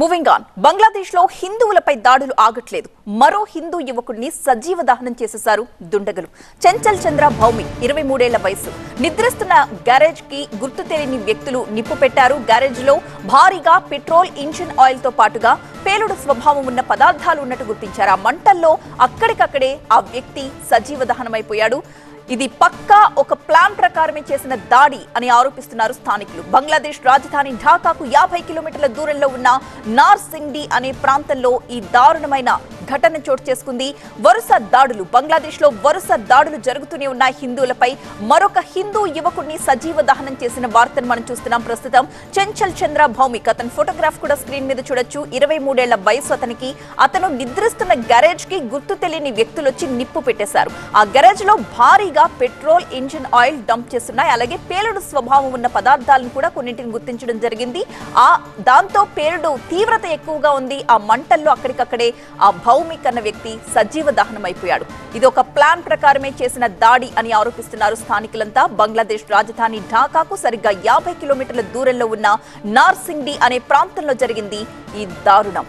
Moving on. Bangladesh లో హిందువులపై దాడులు ఆగట్లేదు. మరో హిందూ యువకుడిని సజీవ దహనం చేసేశారు దుండగులు. చెంచల్ చంద్ర భౌమి 23 ఏళ్ల వయసు. నిద్రిస్తున్న గ్యారేజ్ కి గుర్తు తెలియని వ్యక్తులు నిప్పు పెట్టారు. గ్యారేజ్ లో భారీగా పెట్రోల్, ఇంజిన్ ఆయిల్ తో పాటుగా పేలుడు స్వభావం ఉన్న పదార్థాలు ఉన్నట్టు గుర్తించారు. ఆ మంటల్లో అక్కడికక్కడే ఆ వ్యక్తి సజీవ దహనమైపోయాడు. ఇది పక్కా ఒక ప్లాన్ ప్రకారమే చేసిన దాడి అని ఆరోపిస్తున్నారు స్థానికులు. బంగ్లాదేశ్ రాజధాని ఢాకాకు 50 కిలోమీటర్ల దూరంలో ఉన్న నార్సింగ్డి అనే ప్రాంతంలో ఈ దారుణమైన ఘటన చోటు చేసుకుంది. వరుస దాడులు బంగ్లాదేశ్ లో వరుస దాడులు జరుగుతూనే ఉన్నాయి హిందువులపై. మరొక హిందూ యువకుడిని సజీవ దహనం చేసిన వార్తను మనం చూస్తున్నాం ప్రస్తుతం. చెంచల్ చంద్ర భౌమిక్, అతని ఫోటోగ్రాఫ్ కూడా స్క్రీన్ మీద చూడొచ్చు. 23 ఏళ్ల వయసు అతనికి. అతను నిద్రిస్తున్న గ్యారేజ్ కి గుర్తు తెలియని వ్యక్తులు వచ్చి నిప్పు పెట్టేశారు. ఆ గ్యారేజ్ లో భారీగా పెట్రోల్, ఇంజిన్ ఆయిల్ డంప్ చేస్తున్నాయి. అలాగే పేలుడు స్వభావం ఉన్న పదార్థాలను కూడా కొన్నింటిని గుర్తించడం జరిగింది. దాంతో పేలుడు తీవ్రత ఎక్కువగా ఉంది. ఆ మంటల్లో అక్కడికక్కడే ఆ భౌమిక్ అన్న వ్యక్తి సజీవ దహనం అయిపోయాడు. ఇది ఒక ప్లాన్ ప్రకారమే చేసిన దాడి అని ఆరోపిస్తున్నారు స్థానికులంతా. బంగ్లాదేశ్ రాజధాని ఢాకాకు సరిగ్గా 50 కిలోమీటర్ల దూరంలో ఉన్న నార్సింగ్డి అనే ప్రాంతంలో జరిగింది ఈ దారుణం.